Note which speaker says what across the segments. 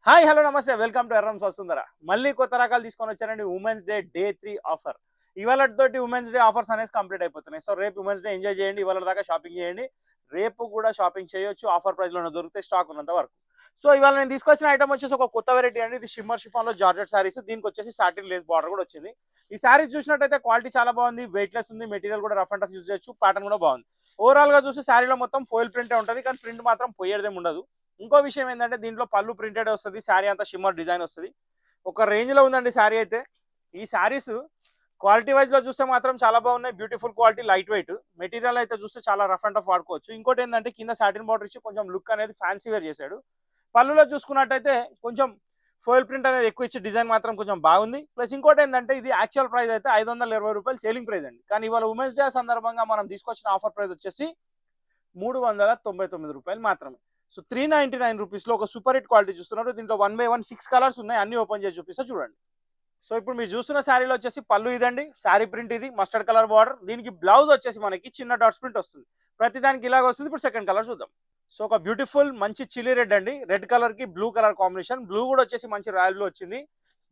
Speaker 1: Hi hello నమస్తే welcome to ఎర్రమ్స్ వస్తుందరా మళ్ళీ కొత్త రకాలు తీసుకొని వచ్చారండి ఉమెన్స్ డే డే 3 ఆఫర్ ఇవాళతోటి ఉమెన్స్ డే ఆఫర్స్ అనేసి కంప్లీట్ అయిపోతున్నాయి. సో రేపు ఉమెన్స్ డే ఎంజాయ్ చేయండి, ఇవాళ దాకా షాపింగ్ చేయండి, రేపు కూడా షాపింగ్ చేయొచ్చు, ఆఫర్ ప్రైస్ లోనే దొరుకుతాయి స్టాక్ ఉన్నంత వరకు. సో ఇవాళ నేను తీసుకొచ్చిన ఐటమ్ వచ్చేసి ఒక కొత్త వెరైటీ అండి. ఇది షిమ్మర్ షిఫాన్ లో జార్జెట్ సారీస్, దీనికి వచ్చేసి సాటిన్ లేస్ బార్డర్ కూడా వచ్చింది. ఈ సారీ చూసినట్టయితే క్వాలిటీ చాలా బాగుంది, వెయిట్ లెస్ ఉంది, మెటీరియల్ కూడా రఫ్ అండ్ టఫ్ యూజ్ చేయొచ్చు, ప్యాటర్న్ కూడా బాగుంది. ఓవరాల్ గా చూసి సారీలో మొత్తం ఫోయిల్ ప్రింటే ఉంటుంది, కానీ ప్రింట్ మాత్రం పోయేదేం ఉండదు. ఇంకో విషయం ఏంటంటే దీంట్లో పళ్ళు ప్రింటెడ్ వస్తుంది, శారీ అంతా షిమ్మర్ డిజైన్ వస్తుంది. ఒక రేంజ్ లో ఉందండి శారీ అయితే. ఈ శారీస్ క్వాలిటీ వైజ్ లో చూస్తే మాత్రం చాలా బాగున్నాయి, beautiful quality, light weight. Material అయితే చూస్తే చాలా రఫ్ అండ్ టఫ్ వాడుకోవచ్చు. ఇంకోటి ఏంటంటే కింద సాటిన్ బార్డర్ ఇచ్చి కొంచెం లుక్ అనేది ఫ్యాన్సీ వేర్ చేశాడు. పళ్ళులో చూసుకున్నట్టయితే కొంచెం ఫోయిల్ ప్రింట్ అనేది ఎక్కువ ఇచ్చి డిజైన్ మాత్రం కొంచెం బాగుంది. ప్లస్ ఇంకోటి ఏంటంటే ఇది యాక్చువల్ ప్రైస్ అయితే 520 రూపాయలు సేలింగ్ ప్రైస్ అండి, కానీ ఇవాళ ఉమెన్స్ డే సందర్భంగా మనం తీసుకొచ్చిన ఆఫర్ ప్రైస్ వచ్చేసి 399 రూపాయలు మాత్రమే. సో 399 రూపీస్లో ఒక సూపర్ హిట్ క్వాలిటీ చూస్తున్నారు. దీంట్లో 1 by 1 6 కలర్స్ ఉన్నాయి, అన్ని ఓపెన్ చేసి చూపిస్తా చూడండి. సో ఇప్పుడు మీరు చూస్తున్న శారీలో వచ్చేసి పళ్ళు ఇదండి, శారీ ప్రింట్ ఇది మస్టర్డ్ కలర్ బార్డర్. దీనికి బ్లౌజ్ వచ్చేసి మనకి చిన్న డాట్స్ ప్రింట్ వస్తుంది, ప్రతి దానికి ఇలాగ వస్తుంది. ఇప్పుడు సెకండ్ కలర్ చూద్దాం. సో ఒక బ్యూటిఫుల్ మంచి చిల్లీ రెడ్ అండి, రెడ్ కలర్ కి బ్లూ కలర్ కాంబినేషన్. బ్లూ కూడా వచ్చేసి మంచి రాయల్ బ్లూ వచ్చింది.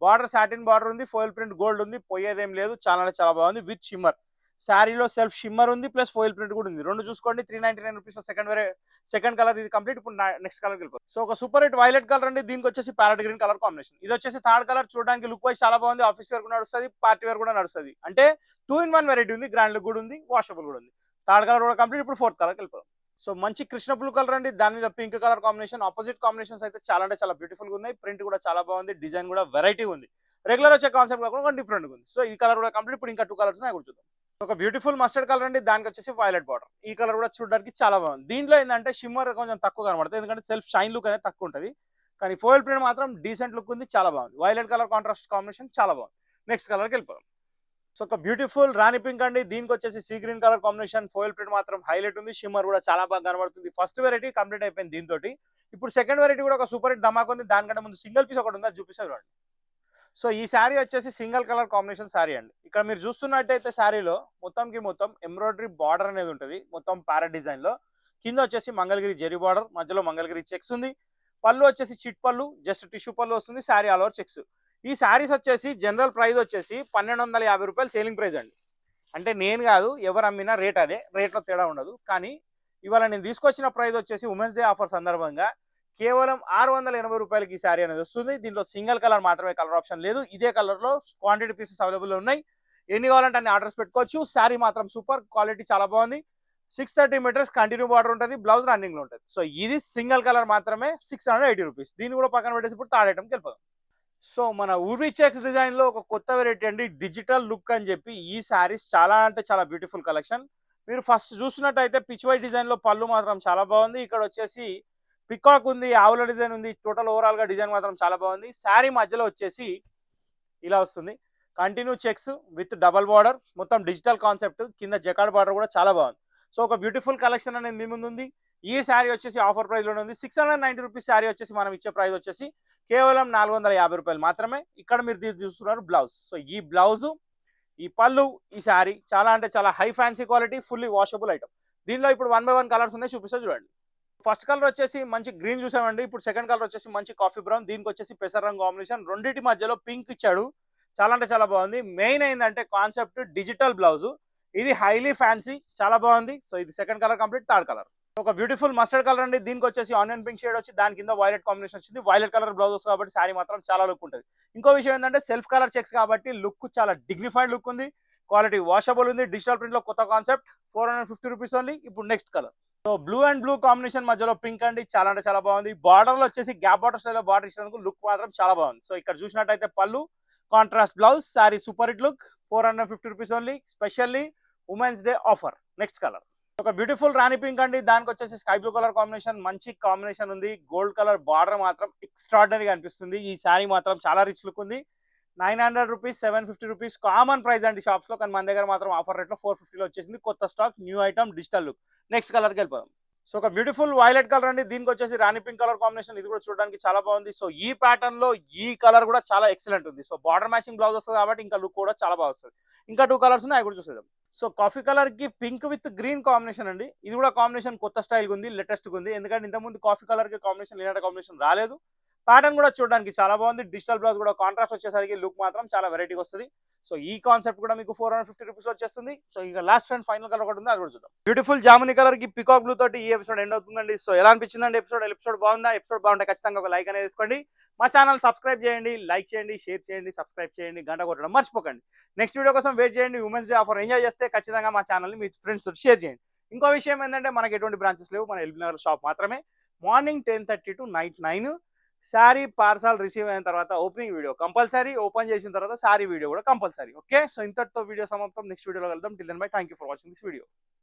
Speaker 1: బార్డర్ సాటిన్ బార్డర్ ఉంది, ఫోయిల్ ప్రింట్ గోల్డ్ ఉంది, పోయేదేం లేదు, చాలా బాగుంది విత్ షిమ్మర్. శారీలో సెల్ఫ్ షిమ్మర్ ఉంది, ప్లస్ ఫోయిల్ ప్రింట్ కూడా ఉంది. రెండు చూసుకోండి. 399 రూపీస్ సెకండ్ కలర్ ఇది కంప్లీట్. ఇప్పుడు నెక్స్ట్ కలర్ వెళ్ళిపోతుంది. సో ఒక సూపర్ హిట్ వైలెట్ కలర్ అండి, దీనికి వచ్చేసి ప్యారెట్ గ్రీన్ కలర్ కాంబినేషన్. ఇది వచ్చేసి థర్డ్ కలర్, చూడడానికి లుక్ వైజ్ చాలా బాగుంది, ఆఫీస్ వేర్ కూడా నడుస్తుంది, పార్టీ వేర్ కూడా నడుస్తుంది. అంటే 2 in 1 వెరైటీ ఉంది, గ్రాండ్ లుక్ కూడా ఉంది, వాషబుల్ కూడా ఉంది. థర్డ్ కలర్ కూడా కంప్లీట్. ఇప్పుడు ఫోర్త్ కలర్ వెళ్ళిపోతాం. సో మంచి కృష్ణ బ్లూ కలర్ అండి, దాని మీద pink colour combination. Opposite combinations అయితే చాలా అంటే చాలా బ్యూటిఫుల్ గా ఉన్నాయి. ప్రింట్ కూడా చాలా బాగుంది, డిజైన్ కూడా వెరైటీ ఉంది, రెగ్యులర్ వచ్చే కాన్సెప్ట్ కాకుండా డిఫరెంట్ ఉంది. సో ఈ కలర్ కూడా కంప్లీట్. ఇప్పుడు ఇంకా 2 కలర్స్ కూర్చుందాం. ఒక బ్యూటిఫుల్ మస్టర్డ్ కలర్ అండి, దానికి వచ్చేసి వైలెట్ బార్డర్. ఈ కలర్ కూడా చూడడానికి చాలా బాగుంది. దీంట్లో ఏంటంటే షిమ్మర్ కొంచెం తక్కువ కనబడుతుంది, ఎందుకంటే సెల్ఫ్ షైన్ లుక్ అనేది తక్కువ ఉంటుంది, కానీ ఫోయిల్ ప్రింట్ మాత్రం డీసెంట్ లుక్ ఉంది, చాలా బాగుంది. వైలెట్ కలర్ కాంట్రాస్ట్ కాంబినేషన్ చాలా బాగుంది. నెక్స్ట్ కలర్కి వెళ్ళిపోదాం. సో ఒక బ్యూటిఫుల్ రాణి పింక్ అండి, దీనికి వచ్చేసి sea green colour combination. Foil print మాత్రం హైలైట్ ఉంది, షిమ్మర్ కూడా చాలా బాగా కనబడుతుంది. ఫస్ట్ వెరైటీ కంప్లీట్ అయిపోయింది దీంతో. ఇప్పుడు సెకండ్ వెరైటీ కూడా ఒక సూపర్ హిట్ ధమాక్ ఉంది. దానికంటే ముందు సింగిల్ పీస్ ఒకటి ఉంది, అది చూపిస్తారు చూడండి. సో ఈ శారీ వచ్చేసి సింగిల్ కలర్ కాంబినేషన్ శారీ అండి. ఇక్కడ మీరు చూస్తున్నట్టయితే శారీలో మొత్తం ఎంబ్రాయిడరీ బార్డర్ అనేది ఉంటుంది, మొత్తం ప్యారెట్ డిజైన్ లో. కింద వచ్చేసి మంగళగిరి జెరీ బార్డర్, మధ్యలో మంగళగిరి చెక్స్ ఉంది. పళ్ళు వచ్చేసి చిట్ పళ్ళు, జస్ట్ టిష్యూ పళ్ళు వస్తుంది, శారీ ఆల్ ఓవర్ చెక్స్. ఈ శారీస్ వచ్చేసి జనరల్ ప్రైస్ వచ్చేసి 1250 రూపాయలు సేలింగ్ ప్రైస్ అండి. అంటే నేను కాదు, ఎవరు అమ్మినా రేట్ అదే, రేట్లో తేడా ఉండదు. కానీ ఇవాళ నేను తీసుకొచ్చిన ప్రైస్ వచ్చేసి ఉమెన్స్ డే ఆఫర్ సందర్భంగా కేవలం 680 రూపాయలకి ఈ శారీ అనేది వస్తుంది. దీంట్లో సింగిల్ కలర్ మాత్రమే, కలర్ ఆప్షన్ లేదు. ఇదే కలర్ లో క్వాంటిటీ పీసెస్ అవైలబుల్ ఉన్నాయి, ఎన్ని కావాలంటే అన్ని ఆర్డర్స్ పెట్టుకోవచ్చు. శారీ మాత్రం సూపర్ క్వాలిటీ, చాలా బాగుంది. 630 మీటర్స్ కంటిన్యూ బార్డర్ ఉంటుంది, బ్లౌజ్ రన్నింగ్ లో ఉంటుంది. సో ఇది సింగిల్ కలర్ మాత్రమే, 680 రూపీస్. దీన్ని కూడా పక్కన పెట్టేసి ఇప్పుడు థర్డ్ ఐటమ్కి వెళ్ళిపోదాం. సో మన ఊర్వీ చెక్స్ డిజైన్ లో ఒక కొత్త వెరైటీ అండి, డిజిటల్ లుక్ అని చెప్పి. ఈ శారీస్ చాలా అంటే చాలా బ్యూటిఫుల్ కలెక్షన్. మీరు ఫస్ట్ చూసినట్టయితే పిచ్ వైట్ డిజైన్ లో పళ్ళు మాత్రం చాలా బాగుంది. ఇక్కడ వచ్చేసి పికాక్ ఉంది, ఆవుల డిజైన్ ఉంది. టోటల్ ఓవరాల్ గా డిజైన్ మాత్రం చాలా బాగుంది. శారీ మధ్యలో వచ్చేసి ఇలా వస్తుంది, continue checks with double border, మొత్తం డిజిటల్ కాన్సెప్ట్. కింద జకార్డ్ బార్డర్ కూడా చాలా బాగుంది. సో ఒక బ్యూటిఫుల్ కలెక్షన్ అనేది మీ ముందు ఉంది. ఈ శారీ వచ్చేసి ఆఫర్ ప్రైస్ లోనే ఉంది. 690 రూపీస్ శారీ వచ్చేసి మనం ఇచ్చే ప్రైస్ వచ్చేసి కేవలం 450 రూపాయలు మాత్రమే. ఇక్కడ మీరు చూస్తున్నారు బ్లౌజ్. సో ఈ బ్లౌజ్, ఈ పళ్ళు, ఈ శారీ చాలా అంటే చాలా high fancy quality, fully washable item. దీనిలో ఇప్పుడు 1 by 1 కలర్స్ ఉన్నాయి, చూపిస్తా చూడండి. ఫస్ట్ కలర్ వచ్చేసి మంచి గ్రీన్ చూసామండి. ఇప్పుడు సెకండ్ కలర్ వచ్చేసి మంచి కాఫీ బ్రౌన్, దీనికి వచ్చేసి పెసర్ రంగు కాంబినేషన్. రెండింటి మధ్యలో పింక్ ఇచ్చాడు, చాలా అంటే చాలా బాగుంది. మెయిన్ ఏంటంటే కాన్సెప్ట్ డిజిటల్ బ్లౌజ్, ఇది హైలీ ఫ్యాన్సీ, చాలా బాగుంది. సో ఇది second colour complete. Third colour ఒక బ్యూటిఫుల్ మస్టర్డ్ కలర్ అండి, దీనికి వచ్చేసి ఆనియన్ పింక్ షేడ్ వచ్చి దాని కింద వైలెట్ కాంబినేషన్ వచ్చింది. వైలెట్ కలర్ బ్లౌజ్ కాబట్టి శారీ మాత్రం చాలా లుక్ ఉంటుంది. ఇంకో విషయం ఏంటంటే సెల్ఫ్ కలర్ చెక్స్ కాబట్టి లుక్ చాలా డిగ్నిఫైడ్ లుక్ ఉంది, క్వాలిటీ వాషబుల్ ఉంది. డిజిటల్ ప్రింట్ లో కొత్త కాన్సెప్ట్, 450 రూపీస్ ఓన్లీ. ఇప్పుడు next colour. So blue and blue combination మధ్యలో పింక్ అండి, చాలా అంటే చాలా బాగుంది. బార్డర్ లో వచ్చేసి గ్యాప్ బార్డర్ స్టైల్ లో బార్డర్ ఇచ్చినందుకు లుక్ మాత్రం చాలా బాగుంది. సో ఇక్కడ చూసినట్టయితే పళ్ళు, contrast blouse, sari super hit look, 450 rupees only, specially women's day offer. Next colour ఒక బ్యూటిఫుల్ రాణి పింక్ అండి, దానికి వచ్చేసి స్కై బ్లూ కలర్ కాంబినేషన్. మంచి కాంబినేషన్ ఉంది, గోల్డ్ కలర్ బార్డర్ మాత్రం ఎక్స్ట్రాడినరీగా అనిపిస్తుంది. ఈ శారీ మాత్రం చాలా రిచ్ లుక్ ఉంది. 900 రూపీస్, 750 రూపీస్ కామన్ ప్రైస్ అండి షాప్స్ లో, కానీ మన దగ్గర మాత్రం ఆఫర్ రేట్ లో 450లో వచ్చేసింది. కొత్త stock, new item, digital look. Next కలర్కి వెళ్ళిపోదాం. సో ఒక బ్యూటిఫుల్ వైలెట్ కలర్ అండి, దీనికి వచ్చేసి రాణి పింక్ కలర్ కాంబినేషన్. ఇది కూడా చూడడానికి చాలా బాగుంది. సో ఈ ప్యాటర్న్ లో ఈ కలర్ కూడా చాలా ఎక్సలెంట్ ఉంది. సో బార్డర్ మ్యాచింగ్ బ్లౌజ్ వస్తుంది కాబట్టి ఇంకా లుక్ కూడా చాలా బాగా వస్తుంది. ఇంకా 2 కలర్స్ ఉన్నాయి, అవి కూడా చూసేద్దాం. సో కాఫీ కలర్ కి పింక్ విత్ గ్రీన్ కాంబినేషన్ అండి. ఇది కూడా కాంబినేషన్ కొత్త స్టైల్ ఉంది, లేటెస్ట్ ఉంది. ఎందుకంటే ఇంతకుముందు కాఫీ కలర్ కి కాంబినేషన్ ఇలాంటి కాంబినేషన్ రాలేదు. ప్యాటర్న్ కూడా చూడడానికి చాలా బాగుంది. డిజిటల్ బ్లౌజ్ కూడా కాంట్రాస్ట్ వచ్చేసరికి లుక్ మాత్రం చాలా వెరైటీగా వస్తుంది. సో ఈ కాన్సెప్ట్ కూడా మీకు 450 రూపీస్ వచ్చేస్తుంది. సో ఇక లాస్ట్ అండ్ ఫైనల్ కలర్ ఒకటి ఉంది, అది కూడా చూద్దాం. బ్యూటిఫుల్ జామునీ కలర్ కి పికాక్ బ్లూ తోటి ఈ ఎపిసోడ్ ఎండ్ అవుతుందండి. సో ఎలా అనిపించిందండి ఎపిసోడ్ బాగుందా? ఎపిసోడ్ బాగుంటే ఖచ్చితంగా ఒక లైక్ అనేది తీసుకోండి. మా ఛానల్ సబ్స్క్రైబ్ చేయండి, లైక్ చేయండి, షేర్ చేయండి, సబ్స్క్రైబ్ చేయండి, గంట కొట్టడం మర్చిపోకండి. నెక్స్ట్ వీడియో కోసం వెయిట్ చేయండి. ఉమెన్స్ డే ఆఫర్ ఎంజాయ్ చేస్తే ఖచ్చితంగా మా ఛానల్ని మీ ఫ్రెండ్స్ తోటి షేర్ చేయండి. ఇంకో విషయం ఏంటంటే మనకి ఎటువంటి బ్రాంచెస్ లేవు, మన ఎల్బీ నగర్ షాప్ మాత్రమే. Morning 10:30 to night 9. Sari parcel receive అయిన తర్వాత ఓపెనింగ్ వీడియో కంపల్సరీ, ఓపెన్ చేసిన తర్వాత శారీ వీడియో కూడా కంపల్సరీ. ఓకే, సో ఇంతటితో వీడియో సమాప్తం. నెక్స్ట్ వీడియోలో వెళ్దాం. Till then bye, thank you for watching this video.